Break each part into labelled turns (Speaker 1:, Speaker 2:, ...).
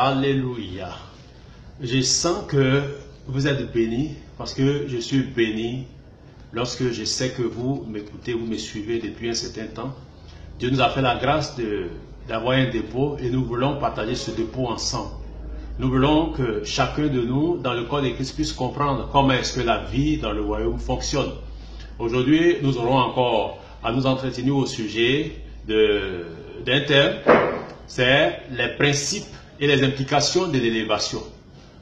Speaker 1: Alléluia. Je sens que vous êtes bénis parce que je suis béni lorsque je sais que vous m'écoutez, vous me suivez depuis un certain temps. Dieu nous a fait la grâce d'avoir un dépôt et nous voulons partager ce dépôt ensemble. Nous voulons que chacun de nous, dans le corps de Christ, puisse comprendre comment est-ce que la vie dans le royaume fonctionne. Aujourd'hui, nous aurons encore à nous entretenir au sujet d'un thème, c'est les principes et les implications de l'élévation.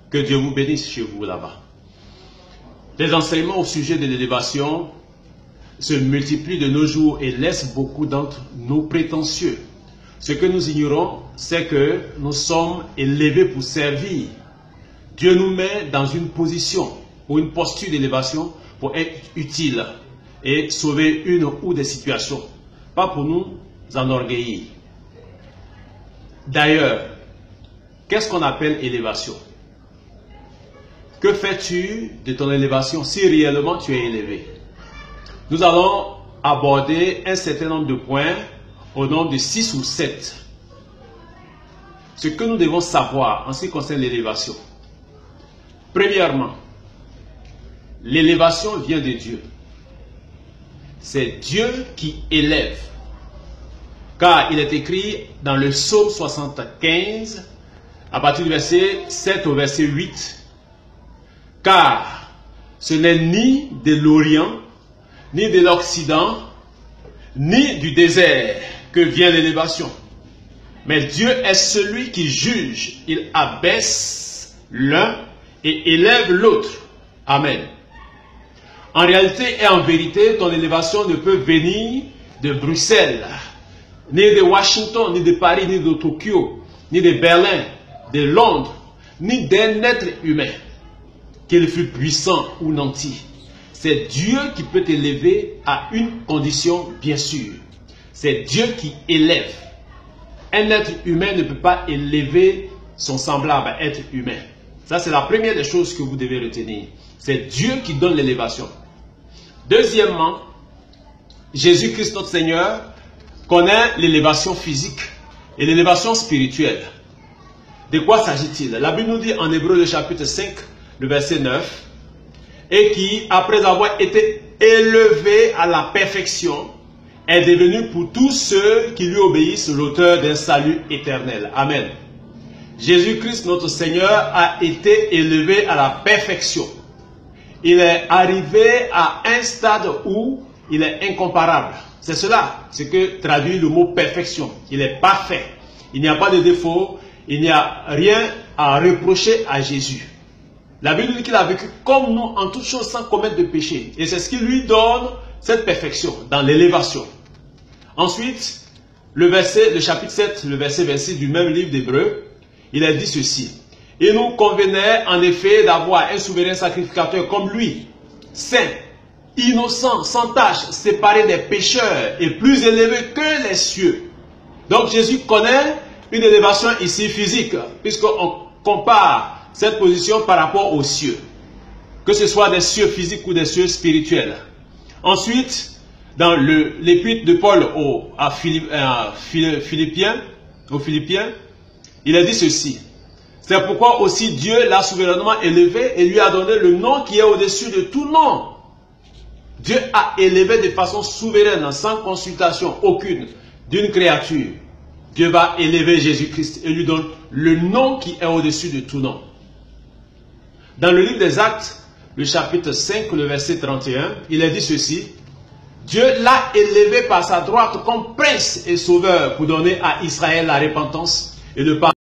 Speaker 1: Que Dieu vous bénisse chez vous là-bas. Les enseignements au sujet de l'élévation se multiplient de nos jours et laissent beaucoup d'entre nous prétentieux. Ce que nous ignorons, c'est que nous sommes élevés pour servir. Dieu nous met dans une position ou une posture d'élévation pour être utile et sauver une ou des situations, pas pour nous enorgueillir. D'ailleurs, qu'est-ce qu'on appelle élévation? Que fais-tu de ton élévation si réellement tu es élevé? Nous allons aborder un certain nombre de points au nombre de 6 ou 7. Ce que nous devons savoir en ce qui concerne l'élévation. Premièrement, l'élévation vient de Dieu. C'est Dieu qui élève. Car il est écrit dans le psaume 75, à partir du verset 7 au verset 8, car ce n'est ni de l'Orient, ni de l'Occident, ni du désert que vient l'élévation. Mais Dieu est celui qui juge. Il abaisse l'un et élève l'autre. Amen. En réalité et en vérité, ton élévation ne peut venir de Bruxelles, ni de Washington, ni de Paris, ni de Tokyo, ni de Berlin, de Londres, ni d'un être humain, qu'il fût puissant ou nanti. C'est Dieu qui peut t'élever à une condition, bien sûr. C'est Dieu qui élève. Un être humain ne peut pas élever son semblable à être humain. Ça, c'est la première des choses que vous devez retenir. C'est Dieu qui donne l'élévation. Deuxièmement, Jésus-Christ notre Seigneur connaît l'élévation physique et l'élévation spirituelle. De quoi s'agit-il? La Bible nous dit en Hébreux le chapitre 5, le verset 9, et qui, après avoir été élevé à la perfection, est devenu pour tous ceux qui lui obéissent l'auteur d'un salut éternel. Amen. Jésus-Christ, notre Seigneur, a été élevé à la perfection. Il est arrivé à un stade où il est incomparable. C'est cela, ce que traduit le mot perfection. Il est parfait. Il n'y a pas de défaut. Il n'y a rien à reprocher à Jésus. La Bible dit qu'il a vécu comme nous en toutes choses sans commettre de péché. Et c'est ce qui lui donne cette perfection dans l'élévation. Ensuite, le chapitre 7, le verset 26 du même livre d'Hébreux, il a dit ceci. Il nous convenait en effet d'avoir un souverain sacrificateur comme lui, saint, innocent, sans tache, séparé des pécheurs et plus élevé que les cieux. Donc Jésus connaît une élévation ici physique, puisqu'on compare cette position par rapport aux cieux, que ce soit des cieux physiques ou des cieux spirituels. Ensuite, dans l'épître de Paul aux Philippiens, il a dit ceci. C'est pourquoi aussi Dieu l'a souverainement élevé et lui a donné le nom qui est au-dessus de tout nom. Dieu a élevé de façon souveraine, sans consultation aucune d'une créature. Dieu va élever Jésus-Christ et lui donne le nom qui est au-dessus de tout nom. Dans le livre des Actes, le chapitre 5, le verset 31, il a dit ceci. Dieu l'a élevé par sa droite comme prince et sauveur pour donner à Israël la repentance et le pardon.